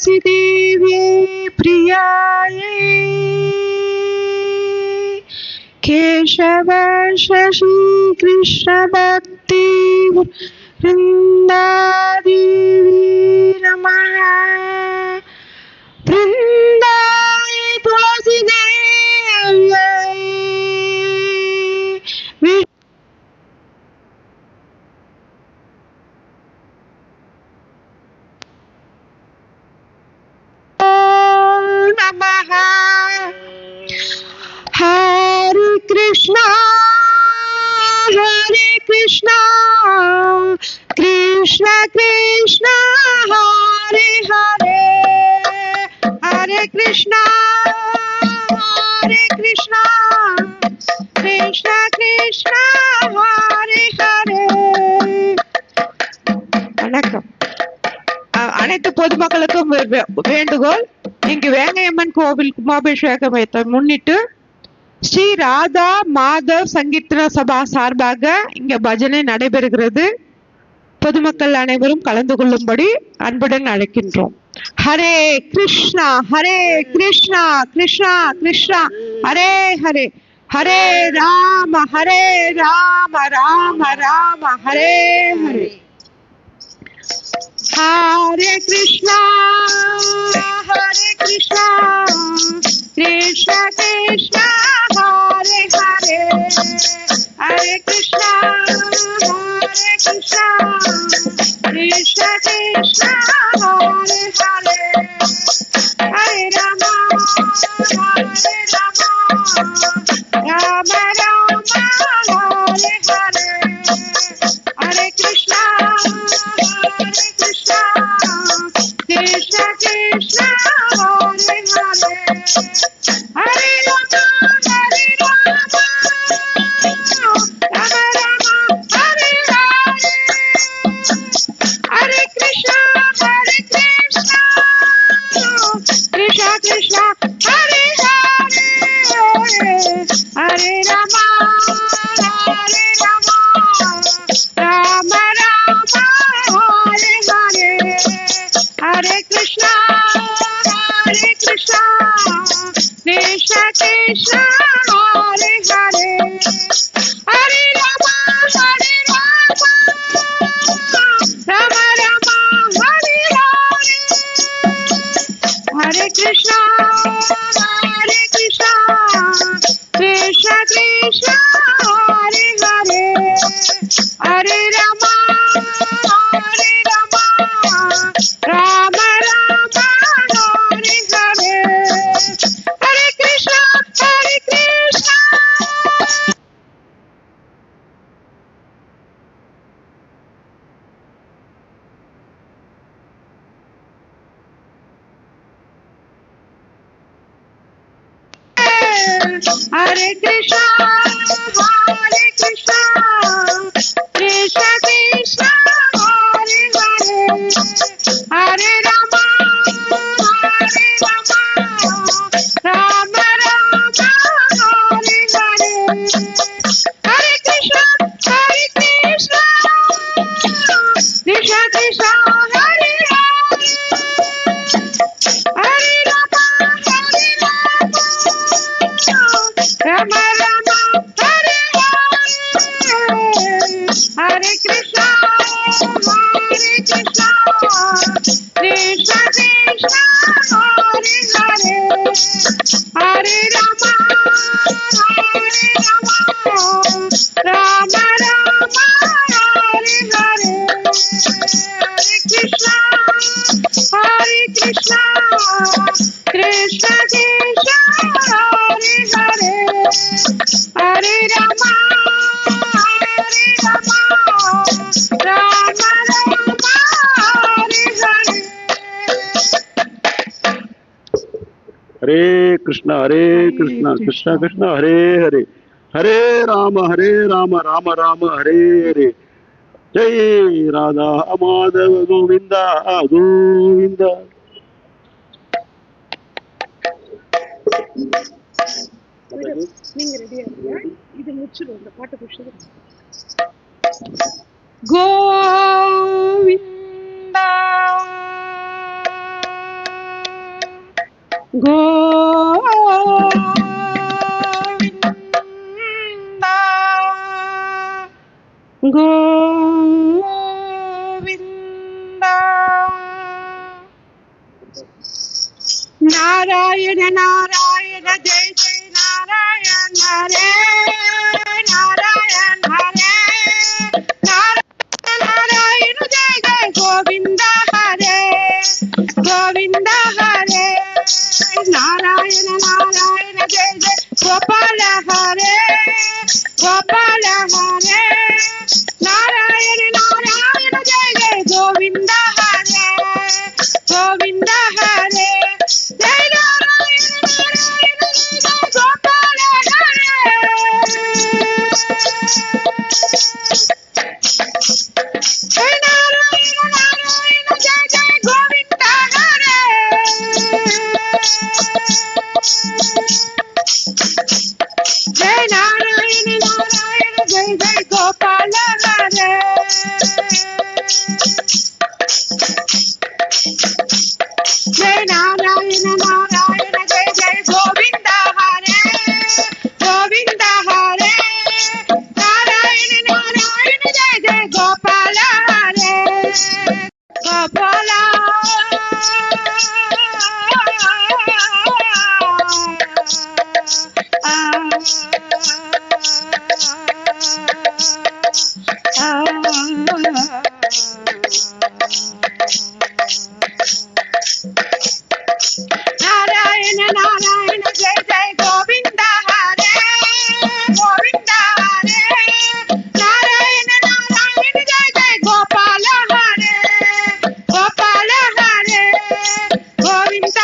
तुलसी देव्यै प्रियायै केशव शशि कृष्ण भक्ति वृन्दादेवी नमः। वृन्दाय तुलसी देव्यै नमः। हरे कृष्णा कृष्ण कृष्ण हरे हरे, हरे कृष्णा कृष्ण कृष्ण हरे हरे। வணக்கம். அனைத்து பொதுமக்களுக்கும் வேண்டுகோள், இங்கு வேங்கையம்மன் கோவில் கும்பாபிஷேகத்தை முன்னிட்டு ஸ்ரீ ராதா மாதவ் சங்கீர்த்தன சபா சார்பாக இங்க பஜனை நடைபெறுகிறது. பொதுமக்கள் அனைவரும் கலந்து கொள்ளும்படி அன்புடன் அழைக்கின்றோம். ஹரே கிருஷ்ணா கிருஷ்ணா கிருஷ்ணா ஹரே ஹரே, ஹரே ராம ராம ராம ஹரே ஹரே. हरे कृष्णा कृष्ण कृष्ण हरे हरे, हरे कृष्णा कृष्ण कृष्ण हरे हरे, हरे राम राम राम हरे हरे, हरे कृष्णा कृष्ण कृष्ण हरे हरे, हरे राम राम राम हरे हरे, हरे कृष्ण कृष्ण कृष्ण हरे हरे, हरे राम राम राम हरे हरे, हरे कृष्णा कृष्ण कृष्ण हरे हरे, हरे राम राम राम हरे हरे, हरे कृष्णा कृष्ण कृष्ण हरे हरे, हरे राम राम राम हरे हरे, हरे कृष्णा हरे कृष्णा कृष्ण कृष्ण हरे हरे, हरे राम राम राम हरे हरे, हरे कृष्णा कृष्ण कृष्ण हरे हरे, हरे राम राम राम हरे हरे, हरे कृष्णा कृष्ण कृष्ण हरे हरे, हरे राम राम राम हरे हरे, हरे कृष्णा कृष्ण कृष्ण हरे हरे, हरे राम राम राम हरे हरे। हरे कृष्णा कृष्ण कृष्ण हरे हरे, हरे राम राम राम हरे हरे। जय राधा माधव गोविंदा गोविंदा। நீங்க ரெடியா இருங்க, இது முடிச்சிடும் இந்த பாட்டு முடிச்சது. கோவிந்தா गोविन्द नारायण नारायण जय जय नारायण हरे नारायण हरे नारायण जय जय गोविंद हरे गोविंद हरे नारायण नारायण जय जय गोपाल हरे गोपाल हरे नारायण नारायण जय जय गोविंद हरे गोविंद हरे जय नारायण नारायण जय जय गोपाल हरे जय नारायण नारायण जय जय गोविंद हरे जय नारायण नारायण जय जय गोपाल हरे जय नारायण नारायण जय जय गोविंद हरे गोविंद हरे नारायण नारायण जय जय गोपाल हरे गोपाल नारायण नारायण जय जय गोविंद हरे गोविंद हरे नारायण नारायण जय जय गोपाल हरे गोपाल हरे गोविंद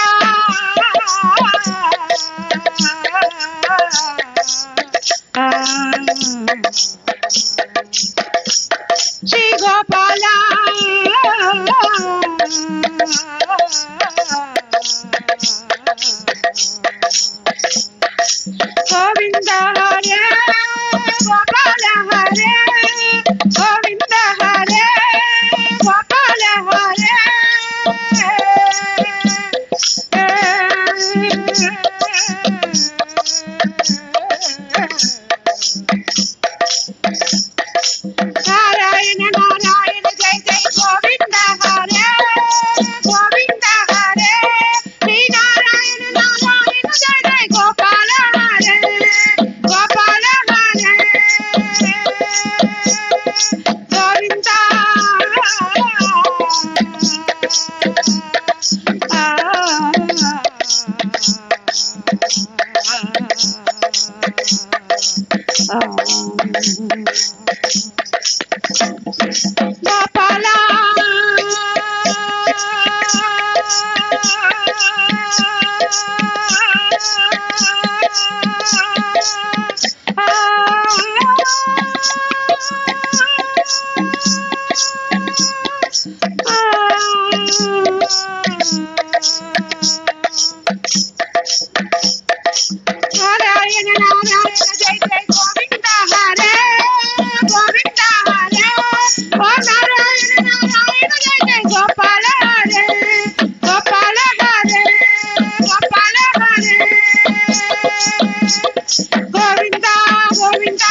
श्री गोपाल गोविंद हरे गोपाल हरे गोविंद हरे गोपाल हरे नारायण नारायण जय जय गोविंद हरे गोविंद हरे श्री नारायण नारायण जय जय गोपाल हरे गोपाल हरे गोविंद गोपाल नारायण नारायण जय जय गोविंद हरे गोविंद हरे ओ नारायण नारायण जय जय गोपाल हरे गोपाल हरे गोपाल हरे गोविंद गोविंद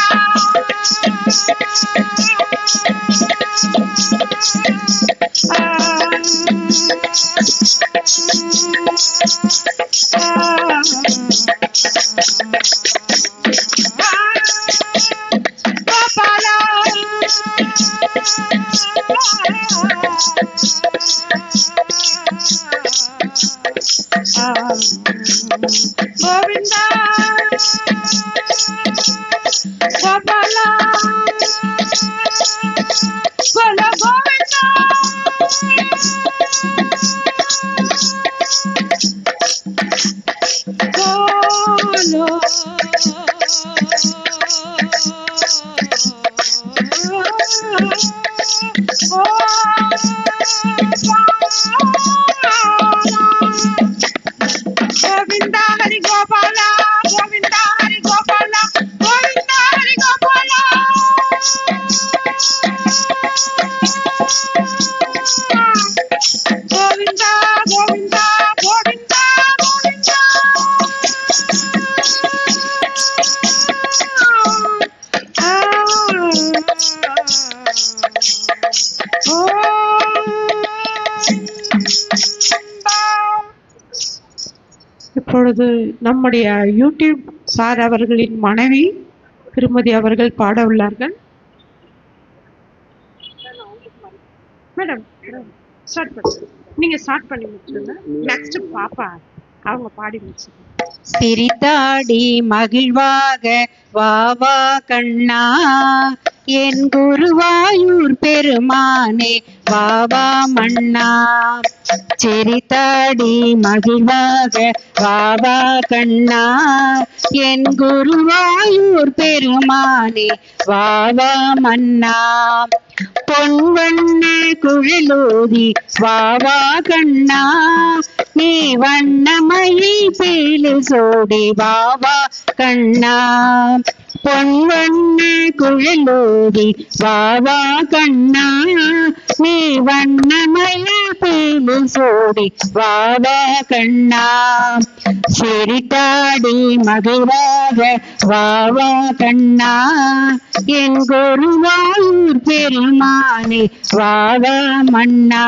गोपाल गोविंद गोपाल गोला गोविंद गोलो गोविंद हरि गोपाल गोविंद हरि गोपाल गोविंद हरि गोपाल गोविंद गोविंद गोविंद गोविंद இப்பொழுது நம்முடைய யூடியூப் சார் அவர்களின் மனைவி திருமதி அவர்கள் பாட உள்ளார்கள். மேடம் ஸ்டார்ட் பண்ணுங்க. நீங்க ஸ்டார்ட் பண்ணி முடிச்சுங்க. நெக்ஸ்ட் பாப்பா அவங்க பாடி முடிச்சுங்க. சிரித்தாடி மகிழ்வாக வா வா கண்ணா, என் குருவாயூர் பெருமானே வா வா மன்னா. சிரித்தாடி மகிழ்வாக வா வா கண்ணா, என் குருவாயூர் பெருமானே வா வா மன்னா. பொன்வண்ண குழலோதி வா வா கண்ணா, நீ வண்ணமயில் பேலு சோடி வா வா கண்ணா. பொன்வண்ண குழலோதி வா வா கண்ணா, நீ வண்ணமயில் பேலு சோடி வா வா கண்ணா. சிரித்தாடி மகிழ்வாக வா வா கண்ணா, என் குருவாயூர் பெருமானே வா வா மன்னா.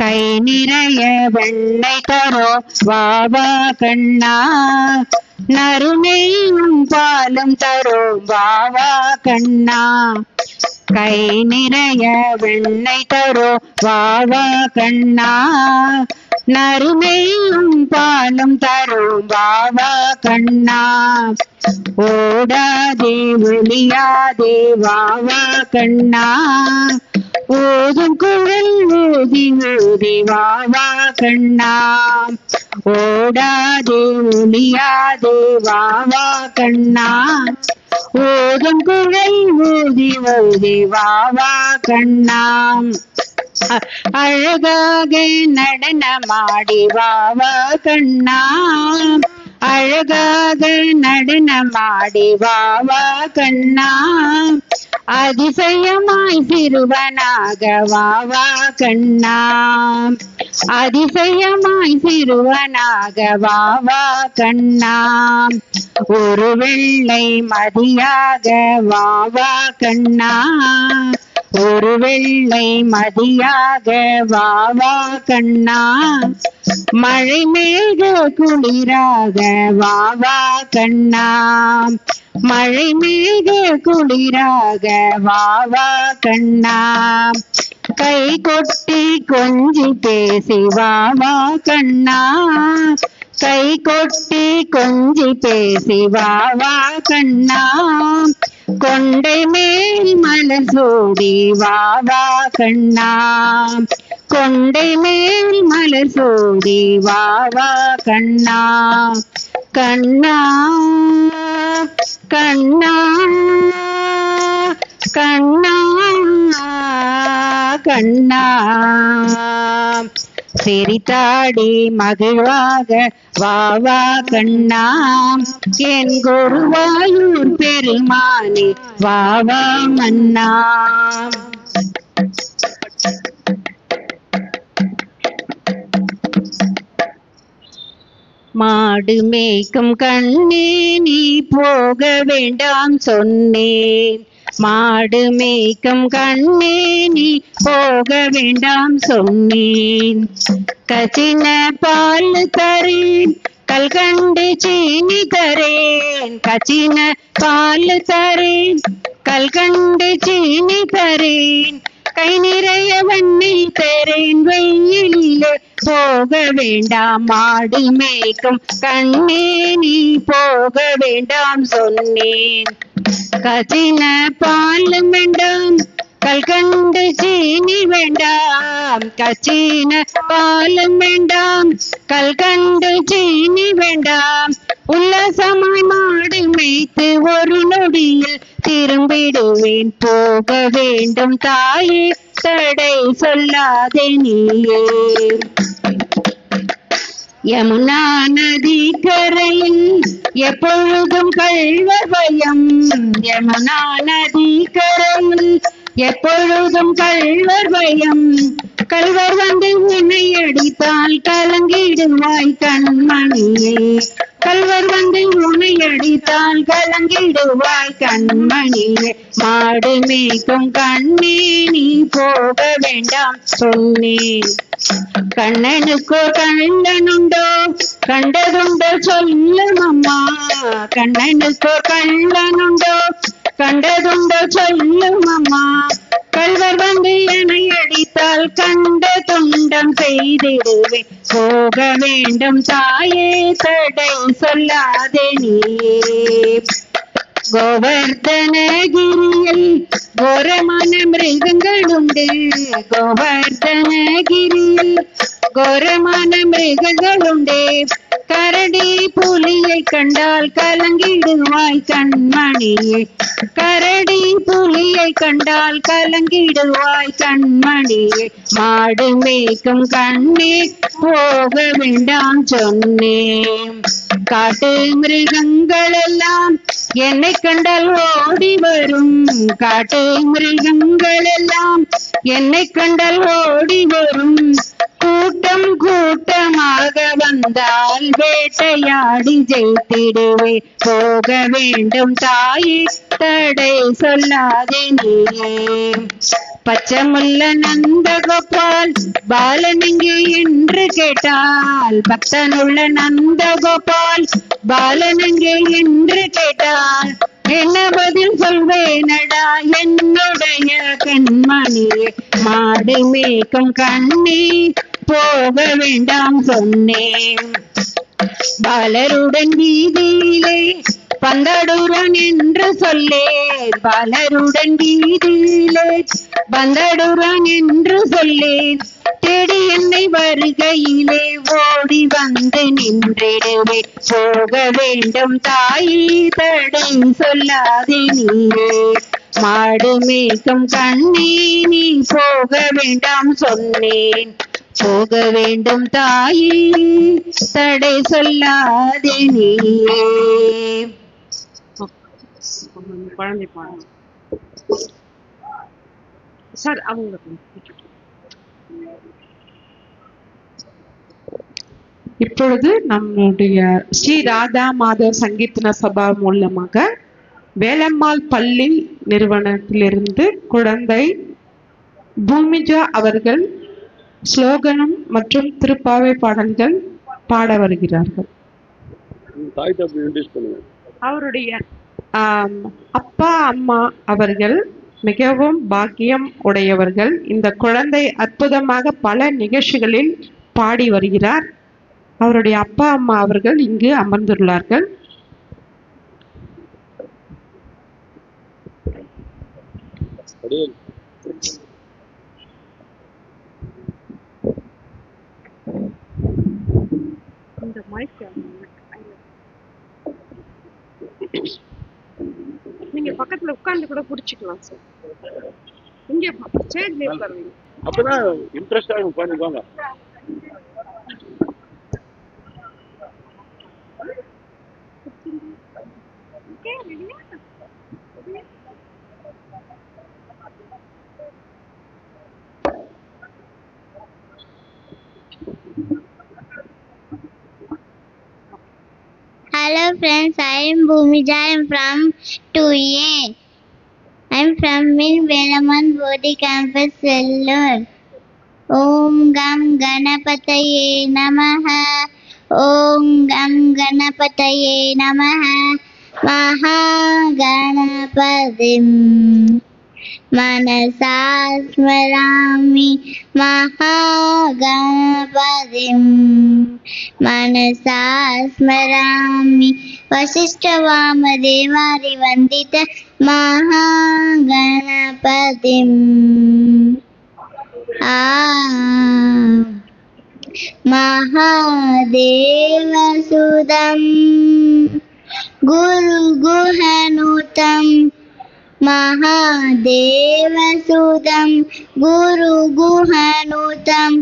கை நிறைய வெண்ணெய் தரோ வா வா கண்ணா, நறுநெய்யும் பாலும் தரோ வா வா கண்ணா. கை நிறைய வெண்ணெய் தரோ வா வா கண்ணா, நறுநெய்யும் பாலும் தரும் வா வா கண்ணா. ஓடாதே ஒளியாதே வா வா கண்ணா, ஓதும் குழல் ஊதி ஊதி வா வா கண்ணா. ஓடாதே ஒளியாதே வா வா கண்ணா, ஓதும் குழல் ஊதி ஊதி வா வா கண்ணா. அழகாக நடனமாடி வா வா கண்ணா, அழகாக நடனமாடி வா வா கண்ணா. அதிசயமாய் சிறுவனாக வா வா கண்ணா, அதிசயமாய் சிறுவனாக வா வா கண்ணா. ஒரு வெள்ளை மதியாக வா வா கண்ணா, ஒரு வெள்ளை மதியாக வா வா கண்ணா. மழை மேக குளிராக வா வா கண்ணா, மழை மேக குளிராக வா வா கண்ணா. கை கொட்டி கொஞ்சி பேசி வா வா கண்ணா, கை கொட்டி கொஞ்சி பேசி வா வா கண்ணா. கொண்டை மேல் மலர் சூடி வா வா கண்ணா, கொண்டை மேல் மலர் சூடி வா வா கண்ணா. கண்ணா கண்ணா கண்ணா கண்ணா. சிரித்தாடி மகிழ்வாக வா வா கண்ணா, என் குருவாயூர் பெருமானே வா வா மன்னா. மாடு மேய்க்கும் கண்ணே நீ போக வேண்டாம் சொன்னேன், மாடு மேய்க்கும் கண்ணே நீ போக வேண்டாம் சொன்னேன். கசின பால் தரேன் கல்கண்டு சீனி தரேன், கசின பால் தரேன் கல்கண்டு சீனி தரேன். கை நிறைய வெண்ணெய் தரேன் வெயிலிலே போக வேண்டாம், மாடு மேய்க்கும் கண்ணே நீ போக வேண்டாம் சொன்னேன். கசின பாலும் வேண்டாம் கல்கண்டு சீனி வேண்டாம், கசின பாலும் வேண்டாம் கல்கண்டு சீனி வேண்டாம். உல்லாசமாய் மாடு மேய்த்து ஒரு நொடியில் திரும்பிடுவேன், போக வேண்டும் தாயே தடை சொல்லாதே நீயே. யமுனா நதி கரையில் எப்பொழுதும் கள்வர் பயம், யமுனா நதி கரையில் எப்பொழுதும் கள்வர் பயம். கள்வர் வந்து உன்னை அடித்தால் கலங்கிடுவாய் கண்மணியே, கல்வர் வந்து உன்னை அடித்தால் கலங்கிடுவாய் கண்மணியே. மாடு மேய்க்கும் கண்ணே நீ போக வேண்டாம் சொன்னேன். கண்ணனுக்கோ கள்ளனுண்டோ கண்டதுண்டோ சொல்லும் அம்மா. கண்ணனுக்கோ கள்ளனுண்டோ கண்டதுண்டோ சொல்லும் அம்மா. கல்வர் வந்து என்னை அடித்தால் கண்ட துண்டம் செய்திடுவேன். போக வேண்டும் தாயே தடை சொல்லாதே நீயே. கோவர்தனகிரியில் கோரமான மிருகங்களுண்டு. கோவர்தனகிரியில் கோரமான மிருகங்களுண்டே. கரடி புலியை கண்டால் கலங்கிடுவாய் கண்மணியே. கரடி புலியை கண்டால் கலங்கிடுவாய் கண்மணியே. மாடு மேய்க்கும் கண்ணே போக வேண்டாம் சொன்னேன். காட்டு மிருகங்கள் எல்லாம் என்னை கண்டால் ஓடி வரும். காட்டு மிருகங்கள் எல்லாம் என்னை கண்டால் ஓடி வரும். கூட்டம் கூட்டமாக வந்தால் வேட்டையாடி ஜெயித்திடுவே. போக வேண்டும் தாயே தடை சொல்லாதே நீயே. பச்சமுள்ள நந்தகோபால் பாலன் எங்கே என்று கேட்டால். பக்தனுள்ள நந்தகோபால் பாலன் எங்கே என்று கேட்டால். என்ன பதில் சொல்வேனடா என்னுடைய கண்மணியே. மாடு மேய்க்கும் கண்ணே போக வேண்டாம் சொன்னேன். பாலருடன் வீதியிலே பந்தடுரான் என்று சொல்லேன். பாலருடன் வீதியிலே பந்தடுரான் என்று சொல்லேன். தேடி என்னை வருகையிலே ஓடி வந்து நின்றிடுவே. போக வேண்டும் தாயே தடை சொல்லாதே நீயே. மாடு மேய்க்கும் கண்ணே நீ போக வேண்டாம் சொன்னேன். போக வேண்டும் தாயே தடை சொல்லாதே நீயே. குழந்தை பாடம் சார் அவங்களுக்கு. இப்பொழுது நம்முடைய ஸ்ரீ ராதா மாதவ் சங்கீர்த்தன சபா மூலமாக வேலம்மாள் பள்ளி நிறுவனத்திலிருந்து குழந்தை பூமிஜா அவர்கள் ஸ்லோகனம் மற்றும் திருப்பாவை பாடல்கள் பாட வருகிறார்கள். அவருடைய அப்பா அம்மா அவர்கள் மிகவும் பாக்கியம் உடையவர்கள். இந்த குழந்தை அற்புதமாக பல நிகழ்ச்சிகளில் பாடி வருகிறார். அவருடைய அப்பா அம்மா அவர்கள் இங்கு அமர்ந்துள்ளார்கள். இந்த மைக் நீங்க பக்கத்துல உட்கார்ந்து கூட புடிச்சுக்கலாம் சார். இங்க ஸ்டேஜ்ல உட்காருங்க. அப்பதான் இன்ட்ரெஸ்டா உட்கார்ந்துவாங்க. Hello friends, I am Bhumija. I am from 2A. I am from Min Velaman Bodhi Campus, Vellore. Om Gam Ganapataye Namaha. Om Gam Ganapataye Namaha. Maha Ganapadim Manasa Smarami. Maha Ganapadim Manasa Smarami. Vasishtha Vamadevari Vandita Maha Ganapadim. Mahadevasudam Guru Guhanutam. Mahadevasudam Guru Guhanutam.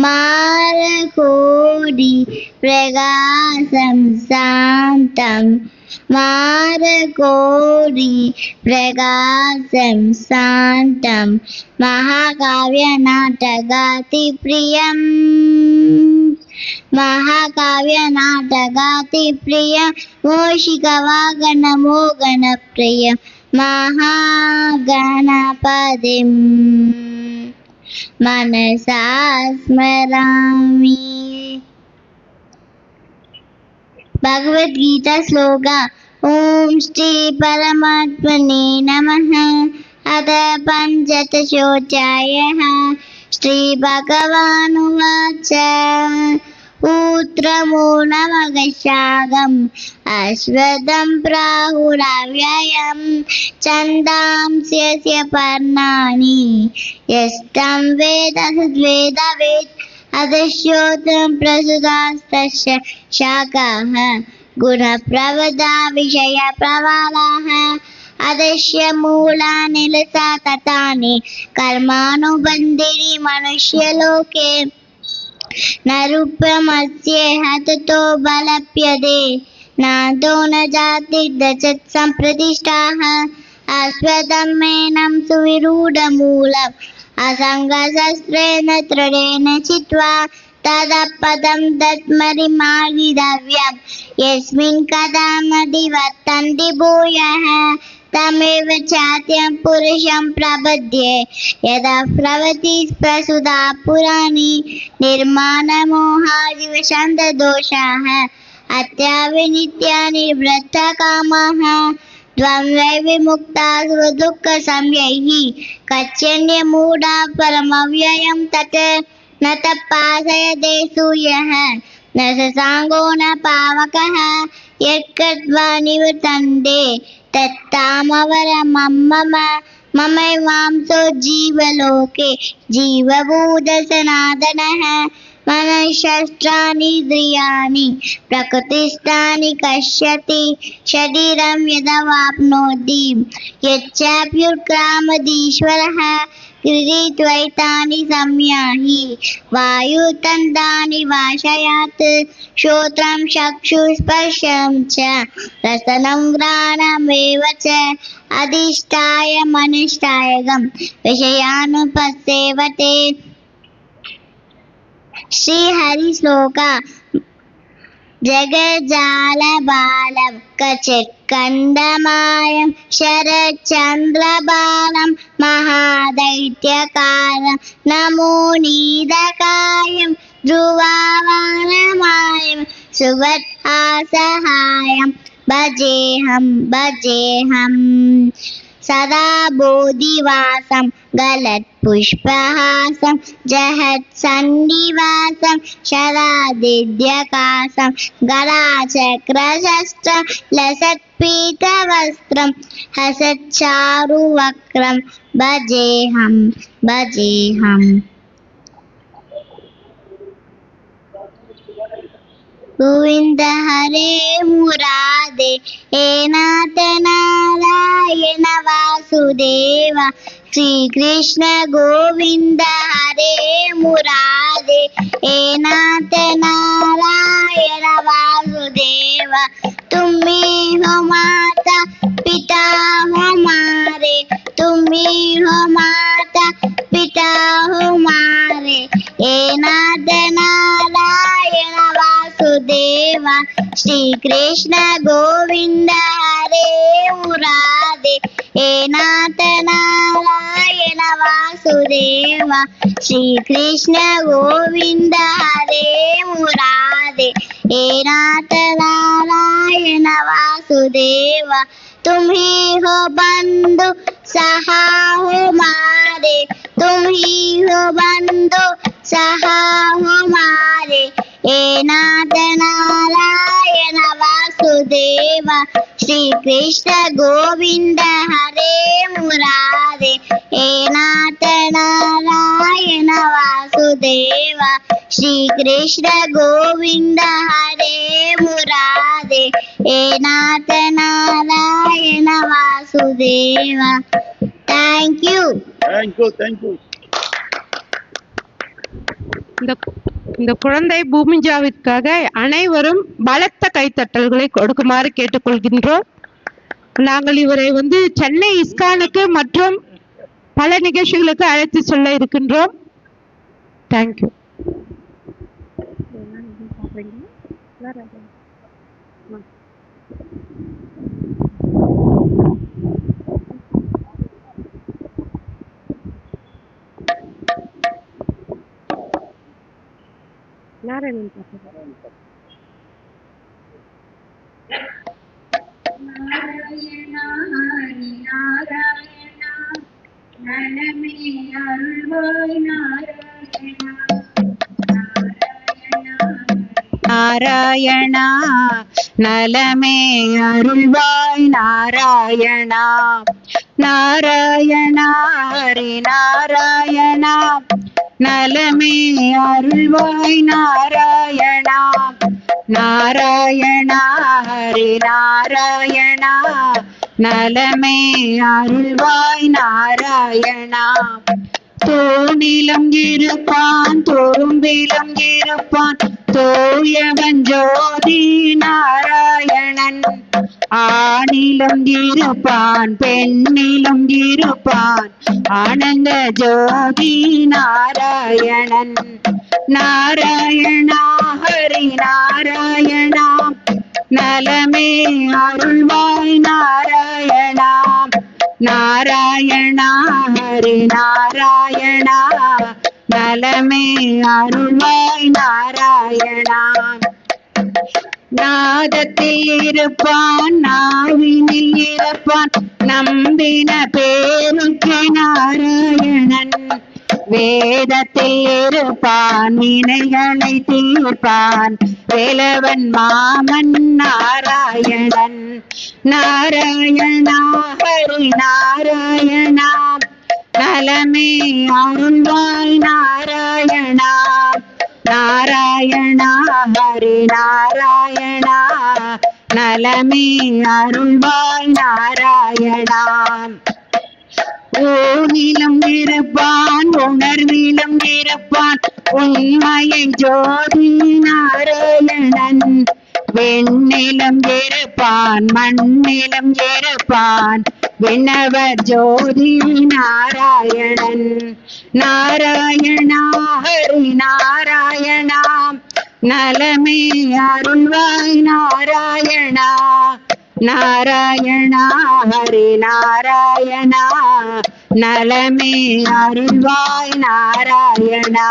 Marakodi Pragasam Santam. Marakodi Pragasam Santam. Mahakavya Natagati Priyam. महाकाव्य नाटकातिप्रिय मूषिकवागन मोगन प्रिय महागणपतिं मनसा स्मरामि। भगवद गीता श्लोक ओम श्री परमात्मने नमः। अथ पंचदशोऽध्यायः। श्री भगवानुवाच ऊत्रमूलमगशागम् अश्वत्थं प्राहुरव्ययम् छन्दांस्यस्य पर्णानि यस्तं वेद तद्वेदवित् अधश्योत्रं प्रसुतास्तस्य शाखाः गुणप्रवदा विषयप्रवालाः अधश्य मूलानि लसततानि कर्मानुबन्धीनि मनुष्यलोके न रूपमस्येह ततो बलप्यते नान्तो न जातिर्दशत् सम्प्रतिष्ठाः अश्वत्थमेनं सुविरूढमूलम् असङ्गशस्त्रेण दृढेन चित्वा तदपदं तत्मरिमार्गितव्यं यस्मिन् कदा न निवर्तन्ति भूयः तमेव चात्यं पुरुषं प्रपद्ये यदा प्रवृत्ति प्रसुता पुराणी निर्माणमोहादिवशन्तदोषाः अत्याविनित्यानिवृत्तकामाः त्वं वै विमुक्ता स्वदुःखसंज्ञैः कच्छन्यमूढा परमव्ययं तत् न तपासयते सूयः न शशाङ्को न पावकः यत्कृत्वा निवर्तन्ते तत्तामवरमं मम ममैवांसो जीवलोके जीवभूतसनातनः मनःशस्त्राणीन्द्रियाणि प्रकृतिस्थानि कष्यति शरीरं यदवाप्नोति यच्चाप्युत्क्रामतीश्वरः गृहीत्वैतानि संयाहि वायुतन्त्राणि वाशयात् श्रोत्रं चक्षुस्पर्शं च रसनं घ्राणमेव च अधिष्ठाय मनश्चायगं विषयानुपसेवते। श्री हरि श्लोक जगज्जालबालं कचित्कन्दमायं शरच्चन्द्रबालं महादैत्यकारं नमो नीदकायं ध्रुवावानमायं सुवत्हासहायं भजेऽहं सदा बोधिवासं गलत्पुष्पहासं जहत्सन्निवासं शरादिद्यकासं गलाचक्रशस्त्रं लसत्पीतवस्त्रं हसच्चारुवक्त्रं भजेऽहं। गोविंद हरे मुरादे हे नाथ नारायण वासुदेव श्री कृष्ण गोविंद हरे मुरादे हे नाथ नारायण वासुदेव तुम ही हो माता पिता हमारे तुम ही हो माता पिता हमारे हे नाथ नारायण वासुदेव श्री कृष्ण गोविंद हरे मुरादे हे नाथ नारायण वासुदेव श्री कृष्ण गोविंद हरे मुरादे हे नाथ नारायण वासुदेव तुम ही हो बंधु सहा हमारे तुम ही हो बंधु सहा हमारे हे नाथ नारायण वासुदेव श्री कृष्ण गोविंद हरे मुरादे हे नाथ नारायण वासुदेव श्री कृष्ण गोविंद हरे मुरादे हे नाथ नारायण वासुदेव। Thank you. இந்த குழந்தை பூமிஜாவிற்காக அனைவரும் பலத்த கைத்தட்டல்களை கொடுக்குமாறு கேட்டுக்கொள்கின்றோம். நாங்கள் இவரை சென்னை இஸ்கானுக்கு மற்றும் பல நிகழ்ச்சிகளுக்கு அழைத்து செல்ல இருக்கின்றோம். தேங்க்யூ. சாப்பிட்றீங்களா? வேற எதுவும்? நாராயணன் சாப்பிட்றேன். நாராயணா ஹரி நாராயணா நலமே அருள்வாய் நாராயணா நாராயணா நலமே அருள்வாய் நாராயணா நாராயணா ஹரி நாராயணா நலமே அருள்வாய் நாராயணா நாராயணா ஹரி நாராயணா நலமே அருள்வாய் நாராயணா தூணிலும் இருப்பான் துரும்பிலும் இருப்பான் தூயவன் ஜோதி நாராயணன் ஆணிலும் இருப்பான் பெண்ணிலும் இருப்பான் ஆனந்த ஜோதி நாராயணன் நாராயணா ஹரி நாராயணா நலமே அருள்வாய் நாராயணா நாராயணா ஹரி நாராயணா நலமே அருள்வாய் நாராயணா நாதத்தில் இருப்பான் நாவினில் இருப்பான் நம்பின பேருக்கு நாராயணன் வேதத்தில் இருப்பான் வினைகளை தீர்ப்பான் வேலவன் மாமன் நாராயணன் நாராயணா ஹரி நாராயணா நலமே அருள்வாய் நாராயணா நாராயணா ஹரி நாராயணா நலமே அருள்வாய் நாராயணா ஊனிலும் இருப்பான் உணர்விலும் இருப்பான் உண்மையை ஜோதி நாராயணன் வெண்ணிலும் இருப்பான் மண்ணிலும் இருப்பான் விண்ணவர் ஜோதி நாராயணன் நாராயணா ஹரி நாராயணா நலமே அருள்வாய் நாராயணா நாராயணா ஹரி நாராயணா நலமே அருள்வாய் நாராயணா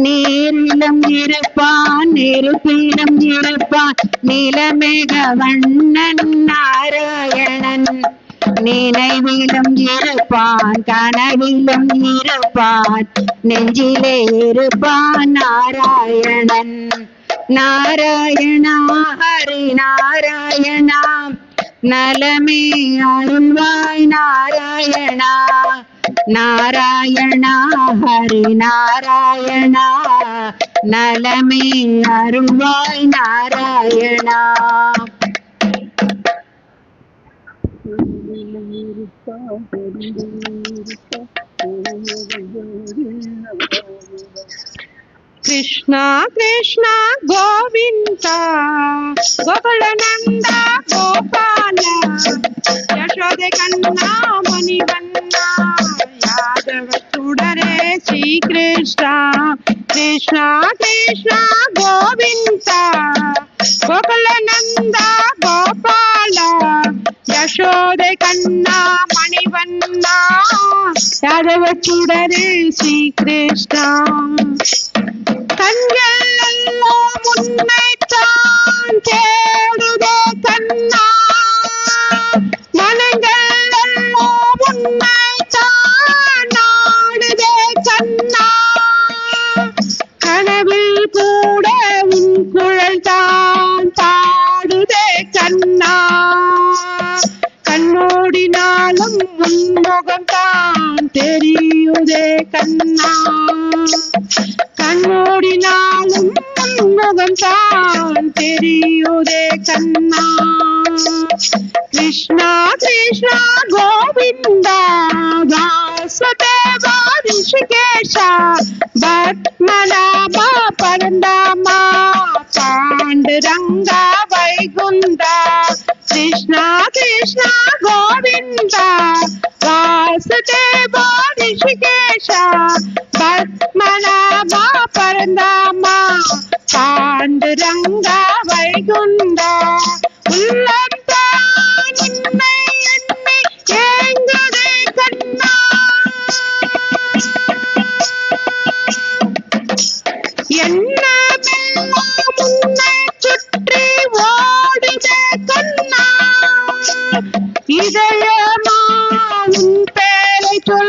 நீரிலும் இருப்பான் நெருப்பிலும் இருப்பான் நிலமேக வண்ணன் நாராயணன் நினைவிலும் இருப்பான் கனவிலும் இருப்பான் நெஞ்சிலே இருப்பான் நாராயணன் நாராயணா ஹரி நாராயணா நலமே அருள்வாய் நாராயணா நாராயணா ஹரி நாராயணா நலமே அருள்வாய் நாராயணா கிருஷ்ணா கிருஷ்ணா கோவிந்தா கோகுலநந்தா கோபால யசோதை கண்ணா மணிவண்ணா யாதவ சுடரே ஸ்ரீ கிருஷ்ணா கிருஷ்ணா கிருஷ்ணா கோவிந்தா கோகுலநந்தா கோபால யசோதை கண்ணா மணிவண்ணா யாதவ சுடரே ஸ்ரீ கிருஷ்ணா கண்கள் எல்லாம் உன்னைத்தான் தேடுதே கண்ணா மனங்கள் எல்லாம் உன்னைத்தான் நாடுதே கண்ணா கனவில் கூட உன் குழல் தான் பாடுதே கண்ணா கண்ணோடினாலும் உன் முகம் தான் தெரியுதே கண்ணா கண்ணோடினாலும் முகம் தான் தெரியுதே கண்ணா கிருஷ்ணா கிருஷ்ணா கோவிந்தா வாசுதேவா ரிஷிகேஷா பத்மநாபா பரந்தாமா பாண்டுரங்கா வைகுந்தா கிருஷ்ணா கிருஷ்ணா கோவிந்தா வாசுதேவா ரிஷிகேஷா பத்மநாபா பரந்தாமா பாண்டுரங்கா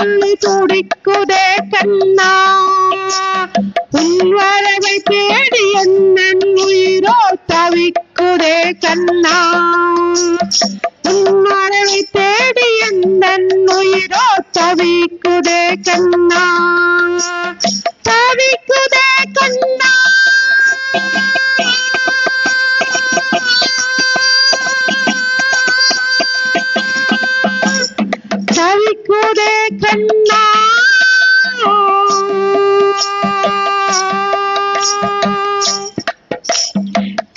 துள்ளி துடிக்குதே கண்ணா உன் வரவை தேடி என்ன உயிரோ தவிக்குதே கண்ணா உன் வரவை தேடி என்ன உயிரோ தவிக்குதே கண்ணா தவிக்குதே கண்ணா தவிக்குதே கண்ணா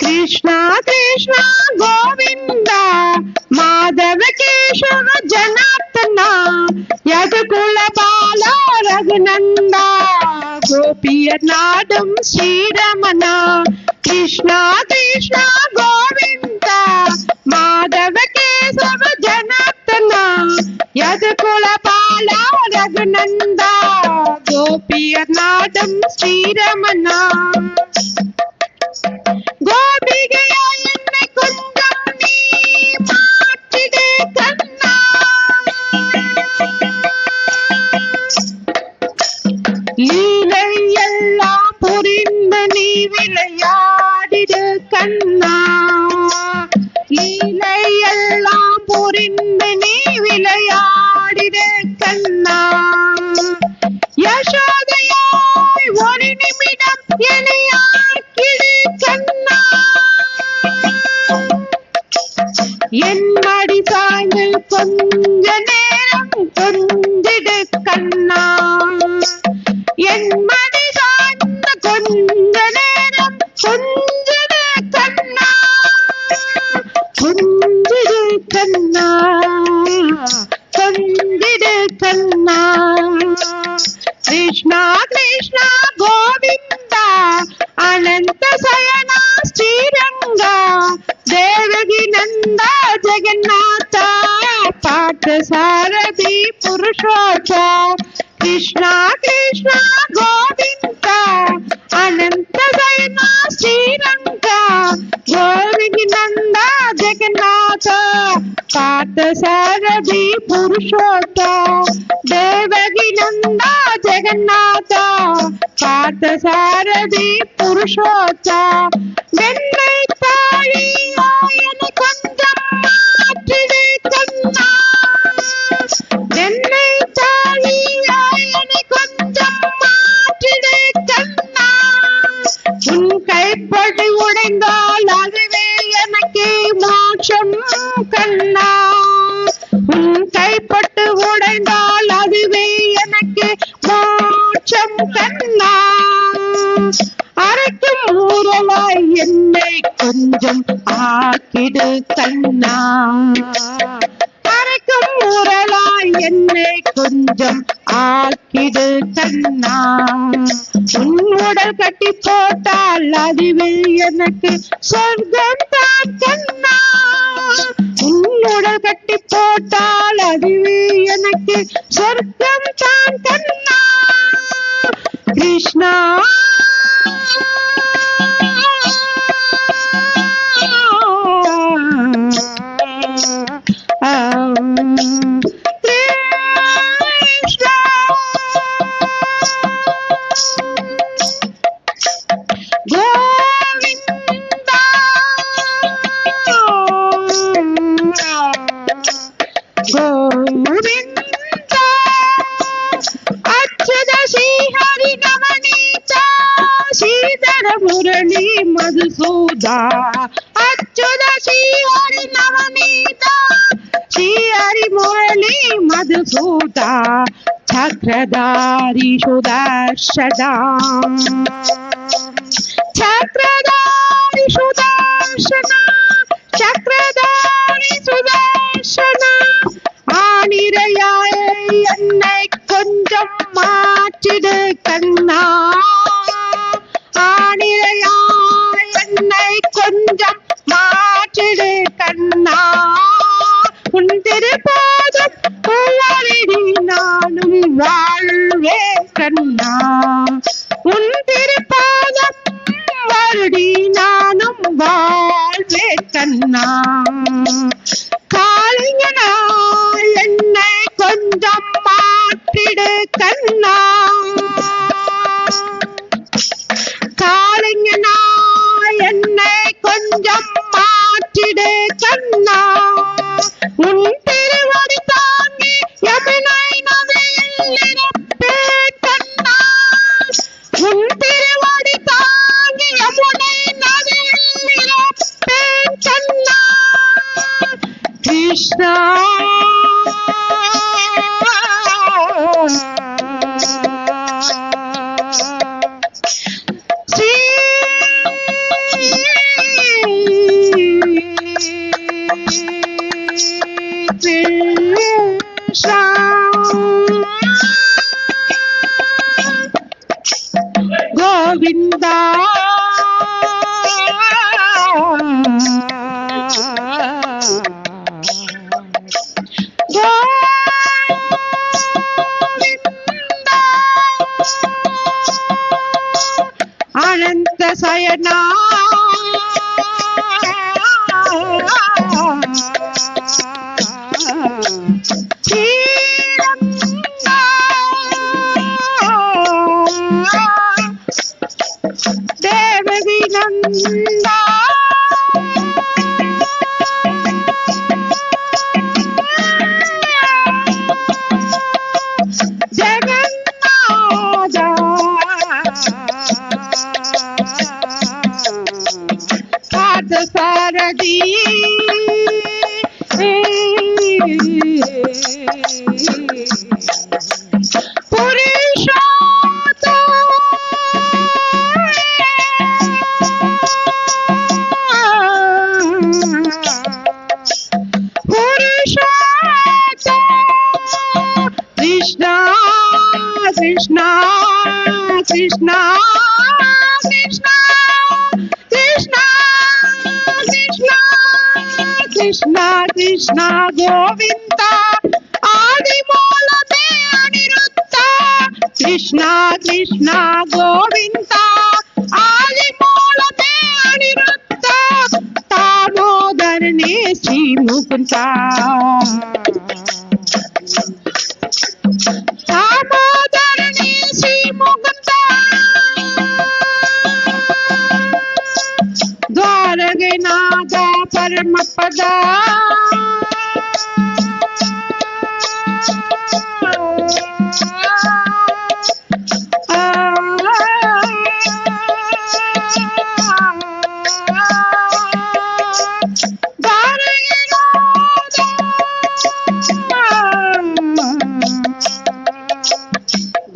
கிருஷ்ணா கிருஷ்ணா கோவிந்தா மாதவ கேசவ ஜனார்த்தனா யதுகுல பாலா ரகுநந்தா கோபியர் நாடும் ஸ்ரீரமணா கிருஷ்ணா கிருஷ்ணா கோவிந்தா மாதவ கேசவ ஜனார்த்தனா யதுகுல பாலா ரகுநந்தா கோபியர் நாடும் ஸ்ரீரமணா கோபிகையா என்னை கொஞ்சம் நீ மாற்றிடு கண்ணா லீலை எல்லாம் புரிந்து நீ விளையாடிடு கண்ணா லீலை எல்லாம் புரிந்து நீ விளையாடிடு கண்ணா யசோதையாய் ஒரு நிமிடம் என்னையாக்கிடு கண்ணா என் மடி சாய்ந்து கொஞ்ச நேரம் கொஞ்சிடு கண்ணா என் மடி சாய்ந்த கொஞ்ச நேரம் கொஞ்சிடு கண்ணா கொஞ்சிடு கண்ணா கொஞ்சிடு கண்ணா கிருஷ்ணா கிருஷ்ணா கோவிந்தா அனந்த சயனா ஸ்ரீரங்கா தேவகி நந்தா ஜெகநாதா பாட்ட சாரதி புருஷோத்தா கிருஷ்ணா கிருஷ்ணா கோவிந்தா அனந்த சயனா ஸ்ரீரங்கா தேவகி நந்தா ஜெகநாதா பாட்ட சாரதி புருஷோத்தா தேவகி நந்தா ஜெகநாதா பாட்ட சாரதி புருஷோத்தா வெண்ணை தாழியா என்னை கொஞ்சம் மாற்றிடு கண்ணா வெண்ணை தாழியா என்னை கொஞ்சம் மாற்றிடு கண்ணா உன் கைப்படி உடைந்தால் அதுவே எனக்கு மோட்சம் கண்ணா உன் கைப்பட்டு உடைந்தால் அதுவே எனக்கு மோட்சம் கண்ணா அரைக்கும் ஊரலாய் என்னை கொஞ்சம் ஆக்கிடு கண்ணா அரைக்கும் ஊரலாய் என்னை கொஞ்சம் ஆக்கிடு கண்ணா உன் உடல் கட்டி போட்டால் அதுவே எனக்கு சொர்க்கம் தான் கண்ணா உன் உடல் கட்டி போட்டால் அதுவே எனக்கு சொர்க்கம் தான் கண்ணா கிருஷ்ணா முரளி மதுசூதா அச்சுத ஸ்ரீ ஹரி நவநீதா ஸ்ரீ ஹரி முரளி மதுசூதா சக்கரதாரி சுதர்ஷனா சக்கரதாரி சுதர்ஷனா சக்கரதாரி சுதர்ஷனா ஆனிரையாய் என்னை கொஞ்சம் மாற்றிடு கண்ணா ஆனிரையாய் என்னை கொஞ்சம் மாற்றிடு கண்ணா உன் திருப்பாதம் வருடி நானும் வாழ்வேன் கண்ணா உன் திருப்பாதம் வருடி நானும் வாழ்வேன் கண்ணா காளிங்கனா என்னை கொஞ்சம் மாற்றி Sayana Devaki Nanda ஜெகநாதா Parthasarathy Krishna, Krishna, Krishna, Krishna, Krishna, Krishna, Krishna, Krishna, Govinda, Adi Molate Aniruddha. Krishna, Krishna, Govinda, Adi Molate Aniruddha. Damodarne Sri Mukunda. தாமோதரனே Sri Mukunda துவாரகநாதா பரமபதா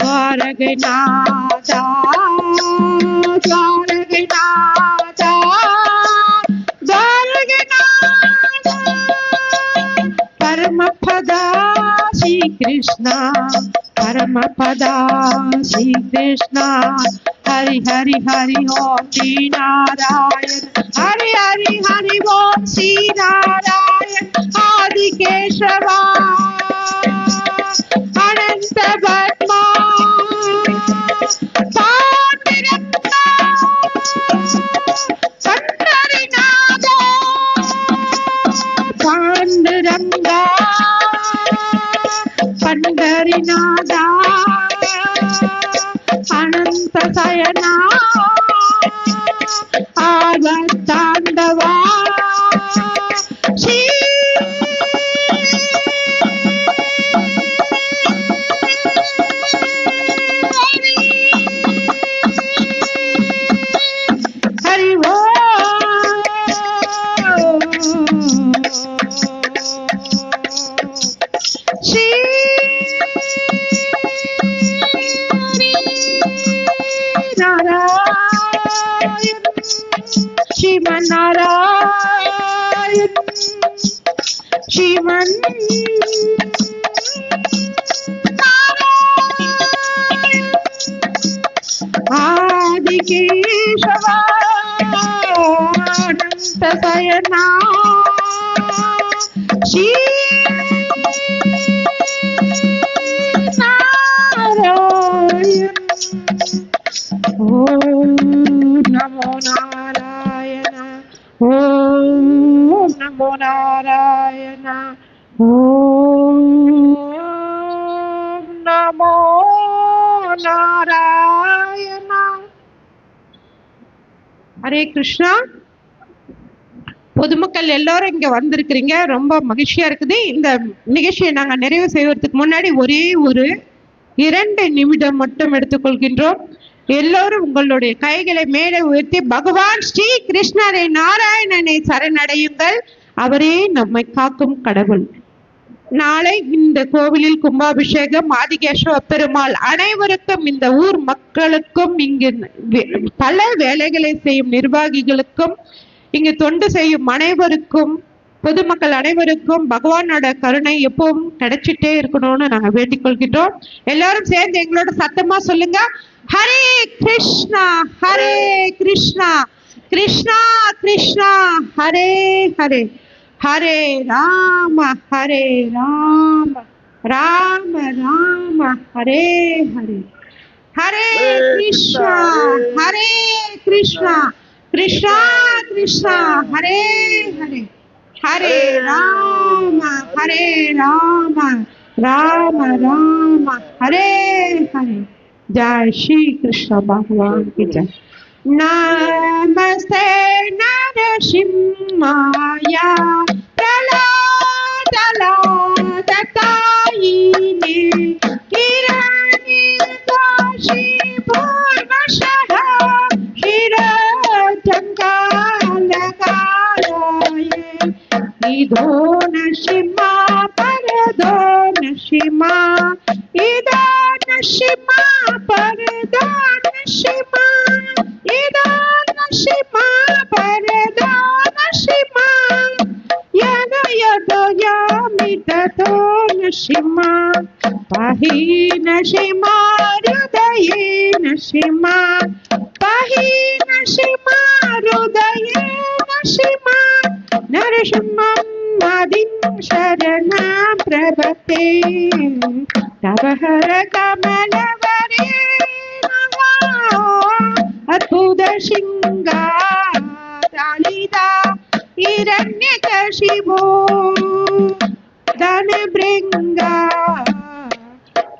Dwaraganaatha, Dwaraganaatha, Dwaraganaatha, Paramapada Shri Krishna, Paramapada Shri Krishna, Hari Hari Hari Om Shri Narayan, Hari Hari Hari Om Shri Narayan, Adi Keshava, Ananta Padma. Panduranga, Pandarinada, Ananta Sayana, Avatandava, Hari Om. Shivan Narayan, Shivan Narayan, Adi Keshava, Ananta Sayana, Narayan. Om Namo Narayana, Om Namo Narayana, Om Namo Narayana. Hare Krishna. பொதுமக்கள் எல்லாரும் இங்க வந்திருக்கிறீங்க, ரொம்ப மகிழ்ச்சியா இருக்குது. இந்த நிகழ்ச்சியை நாங்க நிறைவு செய்வதற்கு முன்னாடி ஒரே ஒரு 2 நிமிடம் மட்டும் எடுத்துக்கொள்கின்றோம். எல்லோரும் உங்களுடைய கைகளை மேலே உயர்த்தி பகவான் ஸ்ரீ கிருஷ்ணரை நாராயணனை சரணடையுங்கள். அவரே நம்மை காக்கும் கடவுள். நாளை இந்த கோவிலில் கும்பாபிஷேகம். ஆதிகேசவ பெருமாள் அனைவருக்கும், இந்த ஊர் மக்களுக்கும், இங்கு பல வேலைகளை செய்யும் நிர்வாகிகளுக்கும், இங்கு தொண்டு செய்யும் அனைவருக்கும், பொதுமக்கள் அனைவருக்கும் பகவானோட கருணை எப்பவும் கிடைச்சிட்டே இருக்கணும்னு நாங்க வேண்டிக் கொள்கின்றோம். எல்லாரும் சேர்ந்து எங்களோட சத்தமா சொல்லுங்க, Hare Krishna Hare Krishna Krishna Krishna Hare Hare, Hare Rama Rama Rama Hare Hare. Hare Hare Krishna, Krishna, Hare Krishna, Krishna Krishna, Hare Hare, Hare Rama, Hare Rama, Rama Rama, Hare Hare. Jai Shri Krishna Bhagwan ki jai. Namaste Narasimhaya Praladayini Hiranyakashipu Shiratankalakaraye Idho Nashima Parado Nashima Idho Nashima Parado Nashima Idho Nashima Parado Nashima Yana Yado Yamitato Nashima Pahi Nashima Rudaye Nashima Pahi Nashima Rudaye Nashima Narashimam Nadim Sharanam Prabhate Tavahara Kamalavare Adbhuta Shinga Dalida Hiranyakashipu Dhanabringa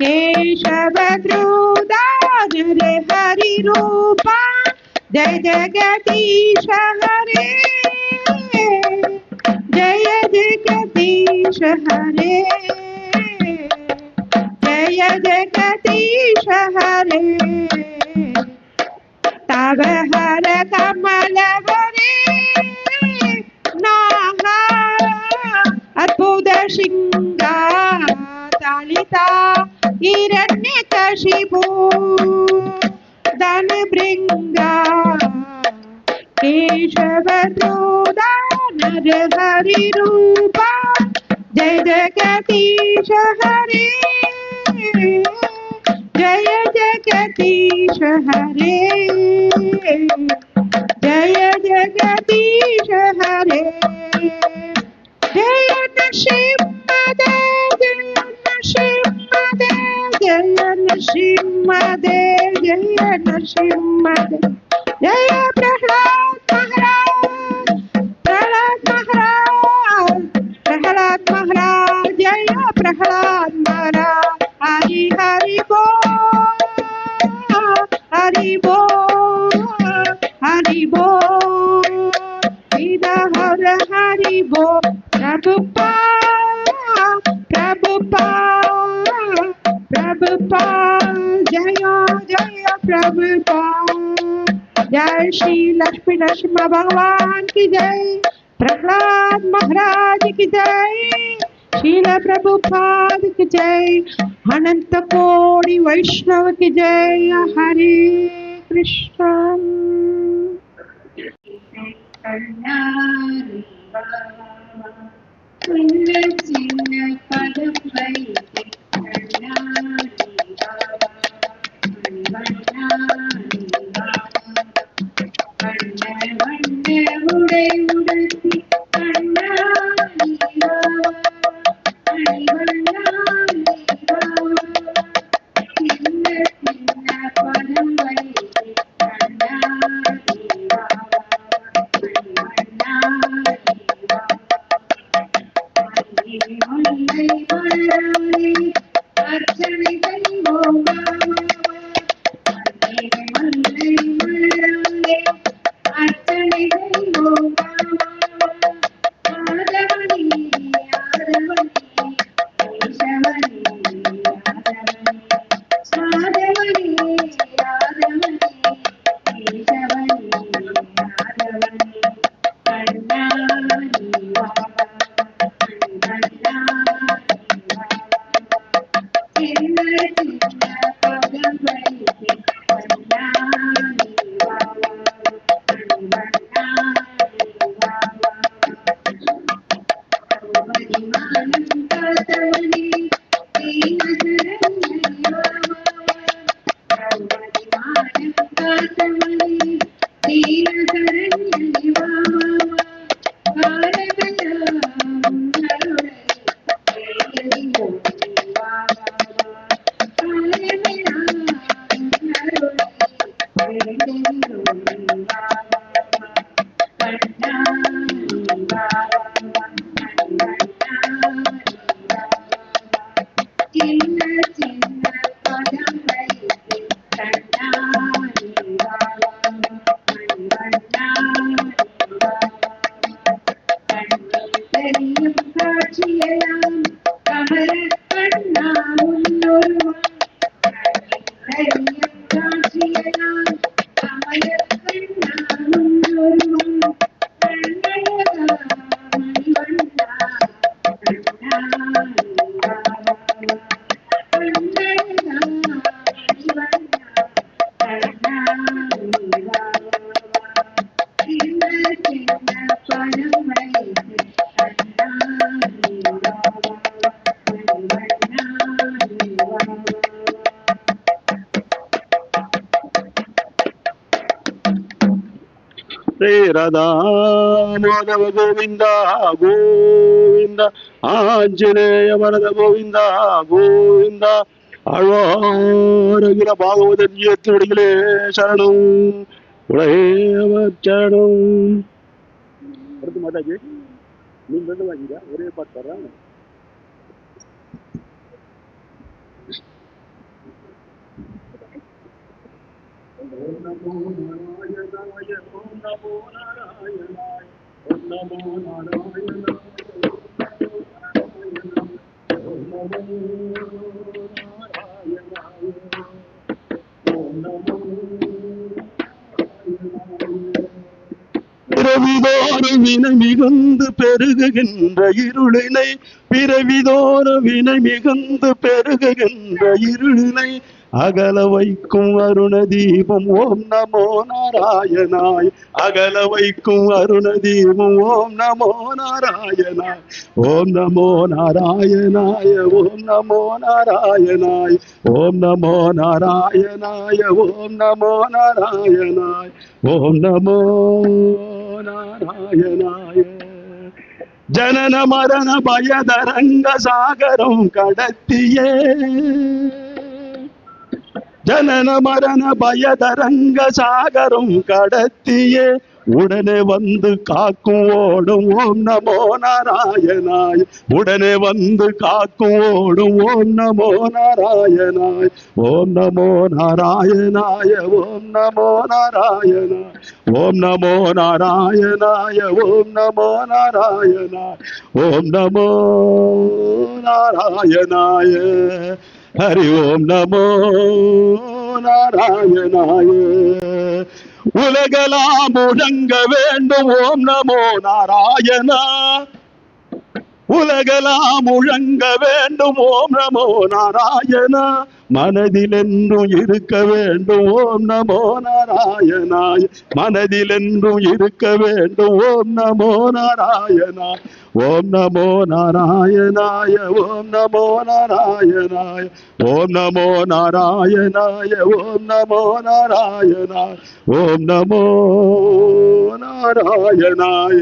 Keshavadruda Hare Hari Rupa Jai Jagadish Hare Jaya Jagadish Hare Jaya Jagadish Hare Tavahara Kamalavare Naha Adbhuta Shinga Dalita Hiranyakashipu Dhanabringa Keshavadruda Narahari Rupa Jai Jagadish Hare Jaya Jagadish Hare Jaya Jagadish Hare Jaya Nrsimhadev Jaya Nrsimhadev Jaya Nrsimhadev Jaya Prahlad Maharaj Jaya Prahlad Maharaj Hari Hari Bol Hari Bol Hari Bol Ida Hara Hari Bol Prabhupada Jaya Jaya Prabhupada Jai Shri Lakshmi Narasimha Bhagwan ki jai Prahlad Maharaj ki jai Srila Prabhupada ki jai Ananta Kodi Vaishnava ki jai Hare Krishna சின்ன சின்ன பதம் வைத்து தெரியும் காட்சியெல்லாம் கமல கண்ணா முன்னொருவன் தெரியும் காட்சியெல்லாம் கமல கண்ணா முன்னொருவன் கண்ணழகா மணிவண்ணா கண்ணா கண்ணழகா மணிவண்ணா கண்ணா சின்ன சின்ன பணம் வைத்து ಶ್ರೀ ರಾಧಾ ಮಾಧವ ಗೋವಿಂದ ಗೋವಿಂದ ಆಂಜನೇಯ ವರದ ಗೋವಿಂದ ಗೋವಿಂದ ஆழ்வாரகில பாகவதன் திருவடிகளே சரணம் உலகேவ சரணம். அடுத்து மாதாஜி நீங்க ரெண்டு வாங்கிங்க ஒரே பாட்டு தர்றேன். ஓம் நமோ நாராயணாய ஓம் நமோ நாராயணாய ஓம் நமோ நாராயணாய ஓம் நமோ நாராயணாய ஓம் நமோ பிறவிதோறும் வினை மிகுந்து பெருகுகின்ற இருளினை பிறவிதோறும் வினை மிகுந்து பெருகுகின்ற இருளினை அகல வைக்கும் அருண தீபம் ஓம் நமோ நாராயணாய் அகல வைக்கும் அருண தீபம் ஓம் நமோ நாராயணாய் ஓம் நமோ நாராயணாய ஓம் நமோ நாராயணாய் ஓம் நமோ நாராயணாய ஓம் நமோ நாராயணாய் ஓம் நமோ நாராயணாய ஜனன மரண பயதரங்க சாகரம் கடத்தியே ஜனன மரண பயதரங்க சாகரம் கடத்தியே உடனே வந்து காக்கும் ஓடும் ஓம் நமோ நாராயணாய் உடனே வந்து காக்கும் ஓடும் ஓம் நமோ நாராயணாய் ஓம் நமோ நாராயணாய ஓம் நமோ நாராயணாய் ஓம் நமோ நாராயணாய ஓம் நமோ நாராயணாய் ஓம் நமோ நாராயணாய ஹரி ஓம் நமோ நாராயணாய உலகெல்லாம் முழங்க வேண்டும் ஓம் நமோ நாராயணா உலகெல்லாம் முழங்க வேண்டும் ஓம் நமோ நாராயணா மனதில் என்றும் இருக்க வேண்டும் ஓம் நமோ நாராயணாய் மனதில் என்றும் இருக்க வேண்டும் ஓம் நமோ நாராயணா ஓம் நமோ நாராயணாய ஓம் நமோ நாராயணாய ஓம் நமோ நாராயணாய ஓம் நமோ நாராயணாய ஓம் நமோ நாராயணாய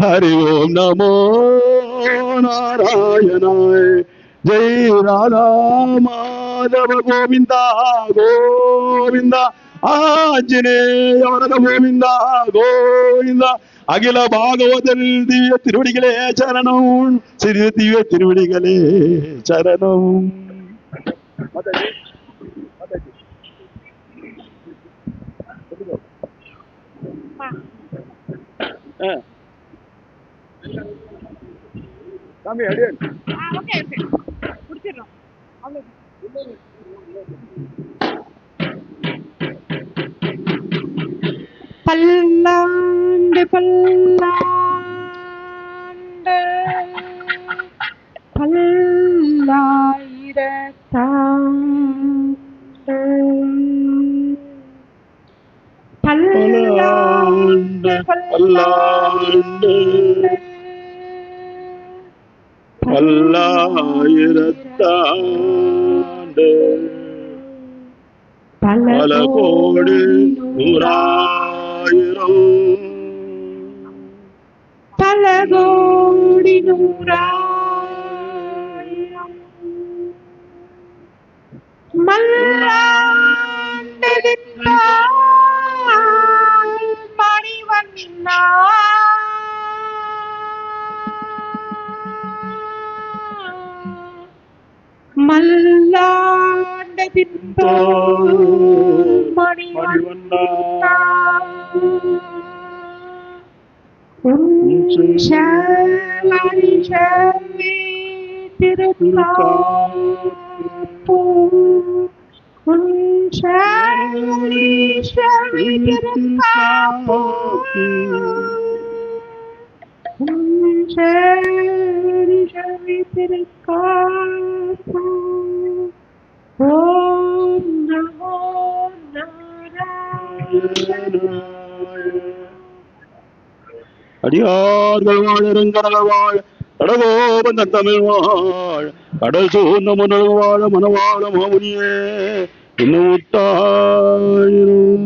ஹரி ஓம் நமோ நாராயணாய ஜெய் ராதா மாதவ கோவிந்தா கோவிந்தா ஆஞ்சநேய வரத கோவிந்தா கோவிந்தா அகில பாகவதல் திவ்ய திருவடிகளே சரணம் சிறிய திவ்ய திருவடிகளே சரணம். சாமி அடியன் ஓகே ஓகே முடிச்சிடலாம். பல்லாண்டு பல்லாண்டு பல்லாயிரத்தாண்டு பல்லாண்டு பல்லாண்டு பல்லாயிரத்தாண்டு பல கோடி நூறாயிரம் பல கோடி நூறாயிரம் மல்லாண்டு மணிவண்ணா மல்லாண்டதிந்தோ மணிவண்ணா உஞ்சவி திருக்காப்பு உஞ்சவி திருக்காப்பு உஞ்சவி திருக்காப்பு ஓம் நமோ நாராயணாய. அடியார்கள் வாழருங்கடல் வாழ கடகோபந்த தமிழ் வாழ கடல் சூழ்ந்த முன்னல் வாழ மனவாழ மாமுனியே இன்னும் உத்தாயிரும்.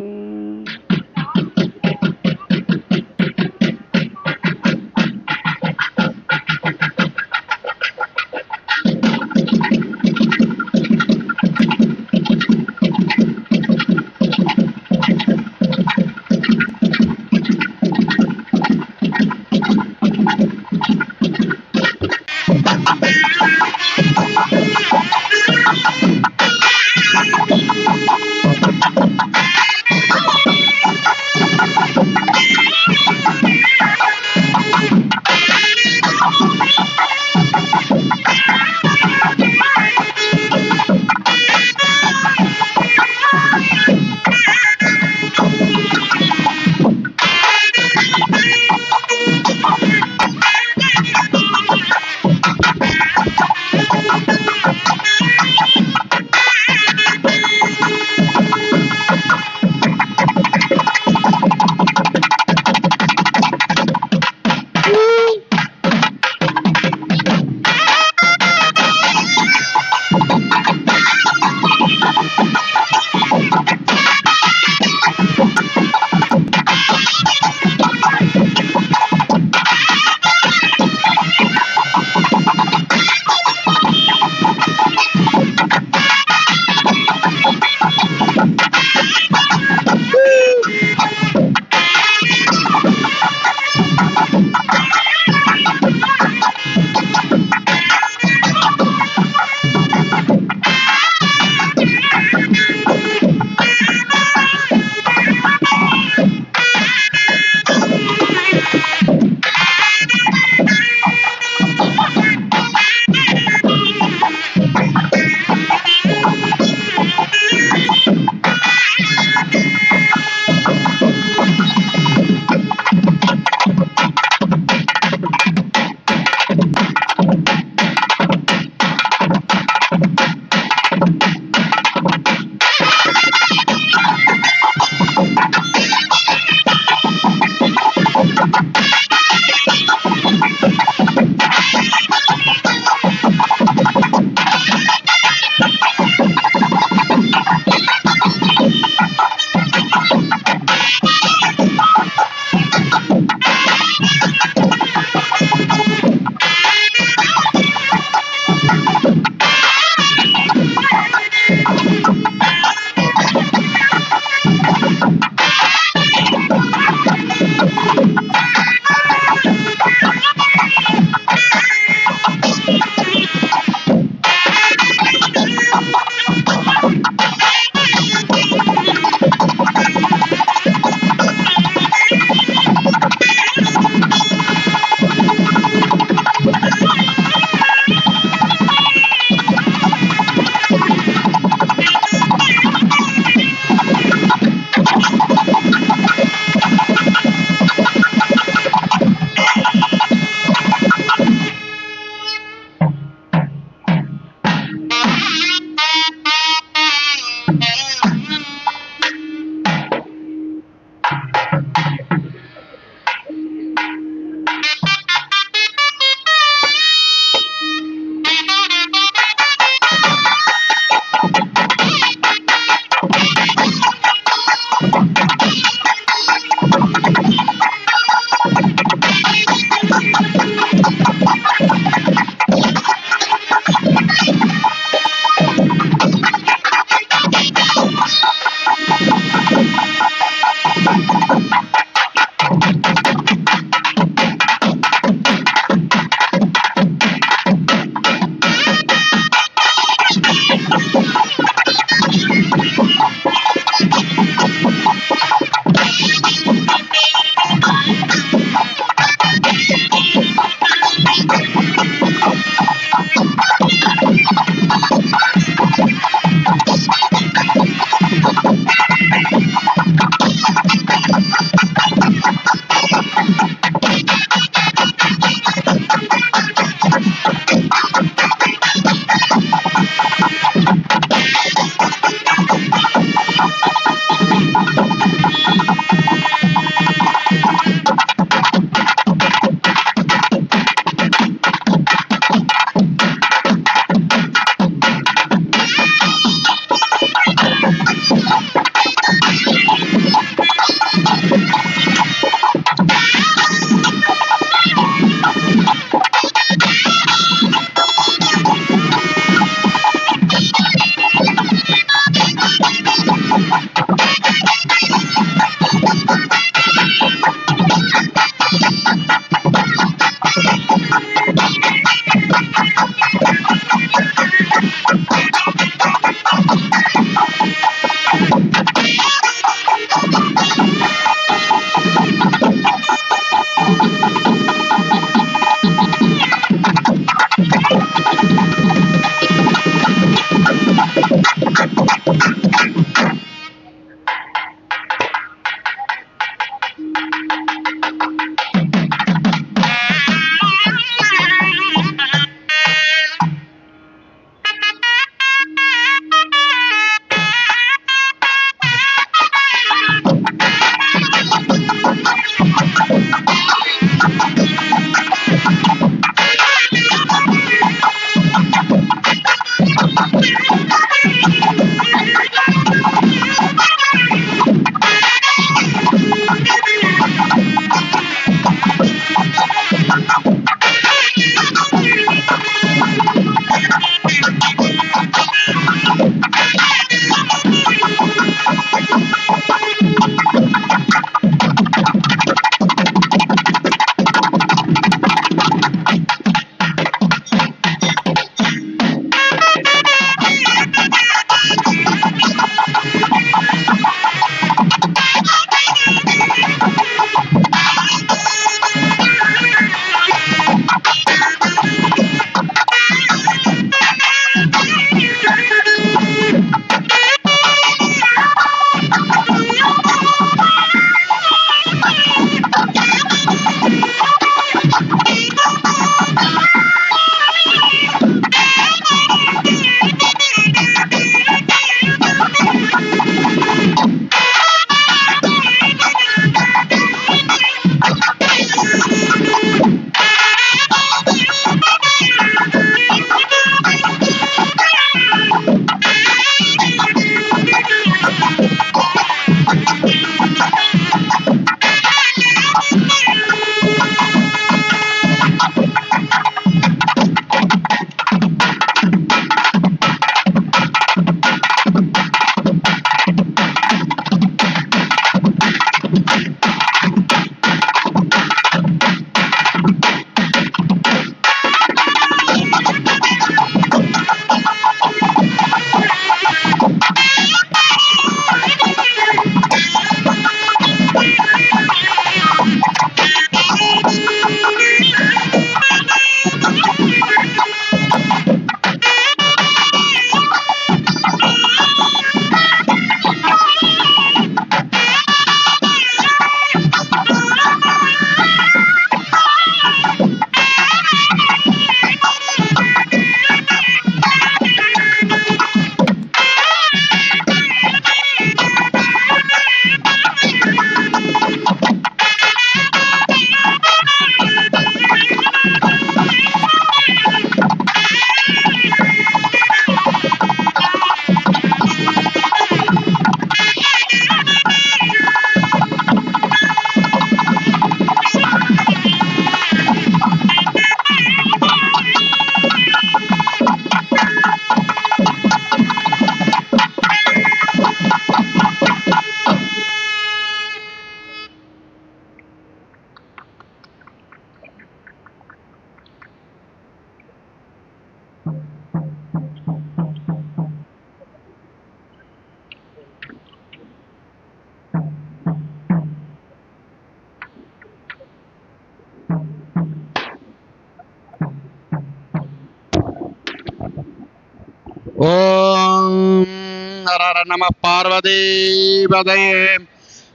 நம பார்வதீபதயே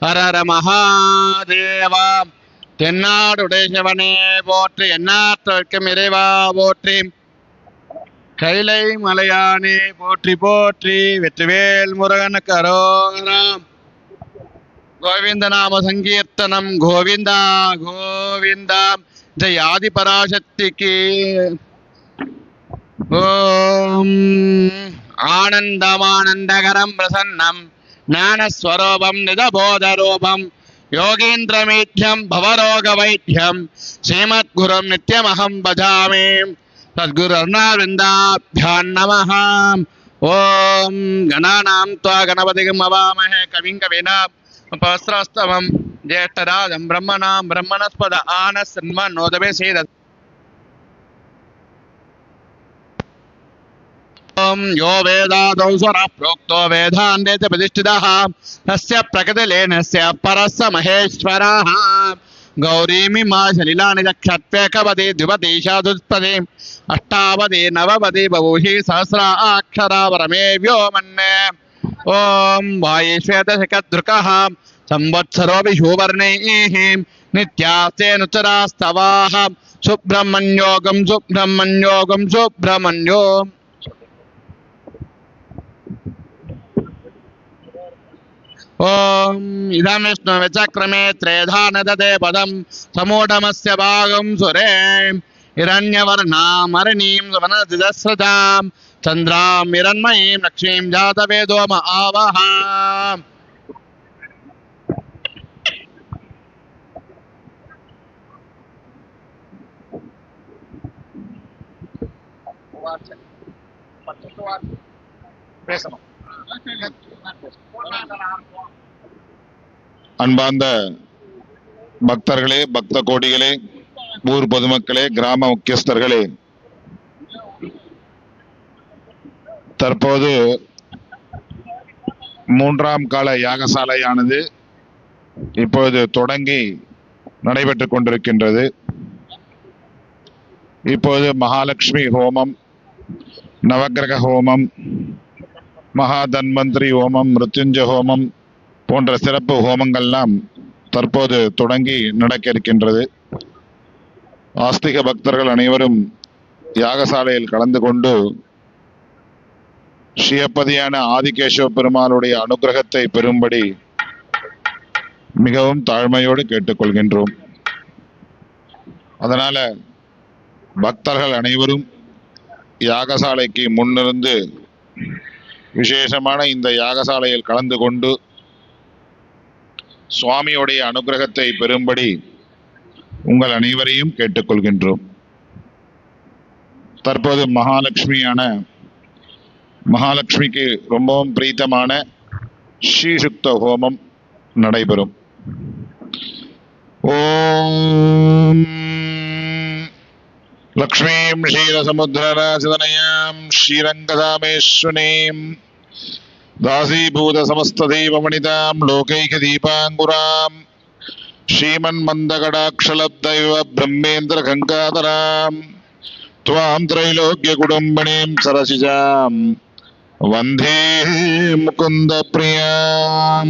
ஹர ஹர மகாதேவா. தென்னாடுடைய சிவனே போற்றி, எந்நாட்டவர்க்கும் இறைவா போற்றி, கைலை மலையானே போற்றி போற்றி, வெற்றிவேல் முருகனுக்கு அரோகரா. கோவிந்த நாம சங்கீர்த்தனம் கோவிந்தா கோவிந்தா. ஜெய ஆதி பராசக்திக்கு. ஓம் ஆனந்தமானந்தகரம் பிரசன்னம் ஞானஸ்வரூபம் நிதபோதரூபம் யோகீந்திரமீட்யம் பவரோக வைத்தியம் ஸ்ரீமத்குரும் நித்யமஹம் பஜாமி. சத்குரு அருணாவிந்தாभ्यां நமः. ஓம் கணானாம் த்வா கணபதிம் அவாமஹே கவிம் கவினாம் உபஸ்ரவஸ்தவம் ஜேஷ்டராஜம் பிரம்மணாம் பிரம்மணஸ்பத ஆனஸ்ன்மன்னோதவே சேத. यो वेदादौ स्वरः प्रोक्तो वेदान्ते प्रतिष्ठितः तस्य प्रकृतिलीनस्य परस्य महेश्वरः. गौरीमिमा सलिलानि चक्षत्वेकवती द्विपदी चतुष्पदी अष्टावती नववती बहुषी सहस्राक्षरा परमे व्योमन्ने. ॐ वायुश्वेतशकदृकः संवत्सरो विषुवर्णैः नित्यास्तेऽनुचरास्तवाः सुब्रह्मण्योगं सुब्रह्मण्योगं सुब्रह्मण्यो. ओम इदं विष्णु विचक्रमे त्रेधा नदते पदं समूढमस्य भागं सुरे हिरण्यवर्णाम् अरणीं वनदिदस्रजां चन्द्रां हिरण्मयीं लक्ष्मीं जातवेदो म आवह. அன்பார்ந்த பக்தர்களே, பக்த கோடிகளே, ஊர் பொதுமக்களே, கிராம முக்கியஸ்தர்களே, தற்போது 3ஆம் கால யாகசாலையானது இப்பொழுது தொடங்கி நடைபெற்றுக் கொண்டிருக்கின்றது. இப்போது மகாலட்சுமி ஹோமம், நவக்கிரக ஹோமம், மகா தன்வந்திரி ஹோமம், மிருத்யுஞ்சய ஹோமம் போன்ற சிறப்பு ஹோமங்கள்லாம் தற்போது தொடங்கி நடக்க இருக்கின்றது. ஆஸ்திக பக்தர்கள் அனைவரும் யாகசாலையில் கலந்து கொண்டு ஸ்ரீயப்பதியான ஆதிகேசவ பெருமாளுடைய அனுகிரகத்தை பெறும்படி மிகவும் தாழ்மையோடு கேட்டுக்கொள்கின்றோம். அதனால பக்தர்கள் அனைவரும் யாகசாலைக்கு முன்னிருந்து விசேஷமான இந்த யாகசாலையில் கலந்து கொண்டு சுவாமியுடைய அனுகிரகத்தை பெறும்படி உங்கள் அனைவரையும் கேட்டுக்கொள்கின்றோம். தற்போது மகாலட்சுமிக்கு ரொம்பவும் பிரீத்தமான ஸ்ரீசுக்த ஹோமம் நடைபெறும். ஓம் லக்ஷ்மீம் க்ஷீரசமுத்திரராஜதனயாம் ஸ்ரீரங்கதாமேஸ்வரீம் दासीभूत समस्त देवमणितां लोकैक दीपांगुरां श्रीमन्मन्दकटाक्षलब्दैव ब्रह्मेन्द्र गंगाधरां त्वां त्रैलोक्य कुटुम्बिनीं सरसिजां वन्दे मुकुन्द प्रियां.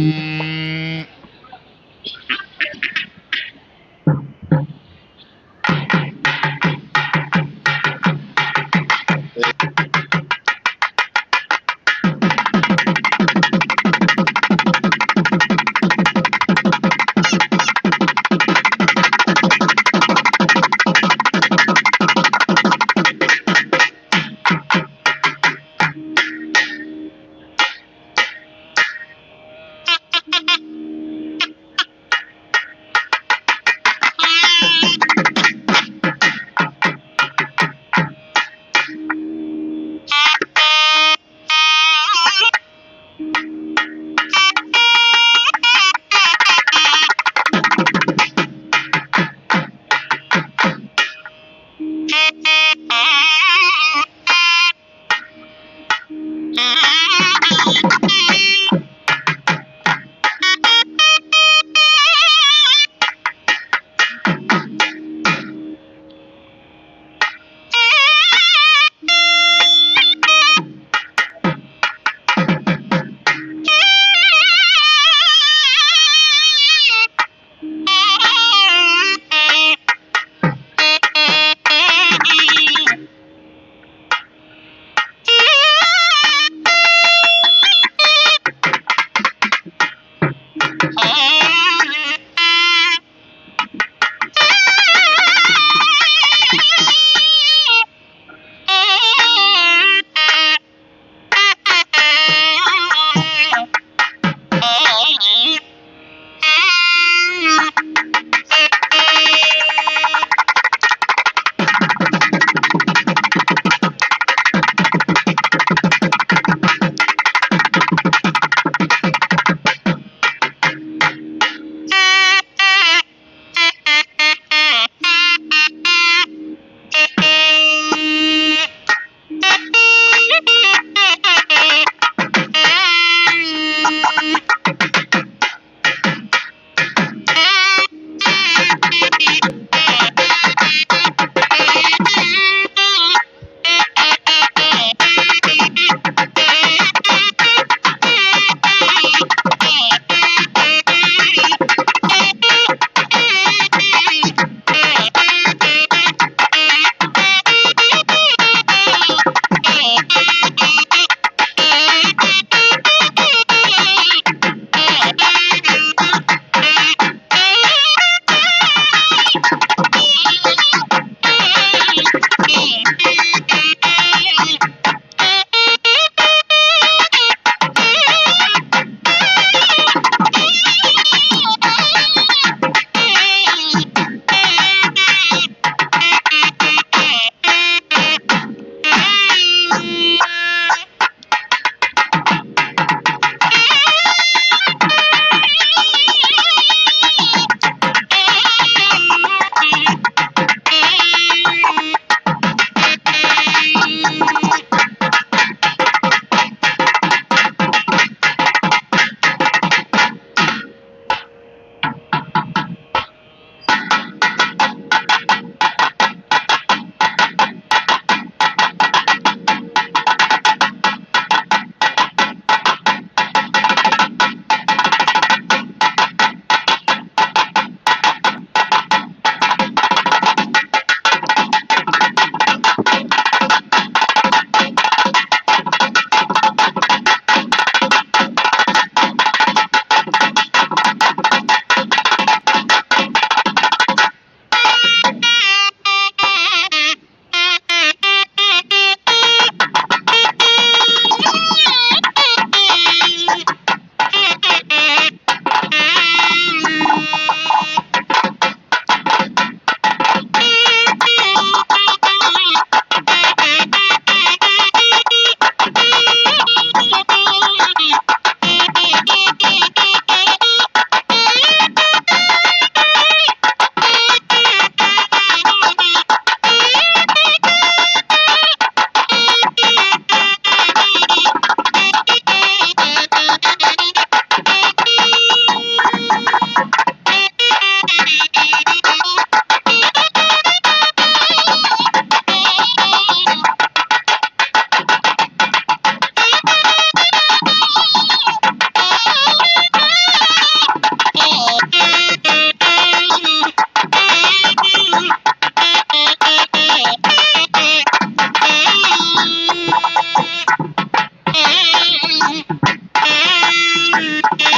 Thank you.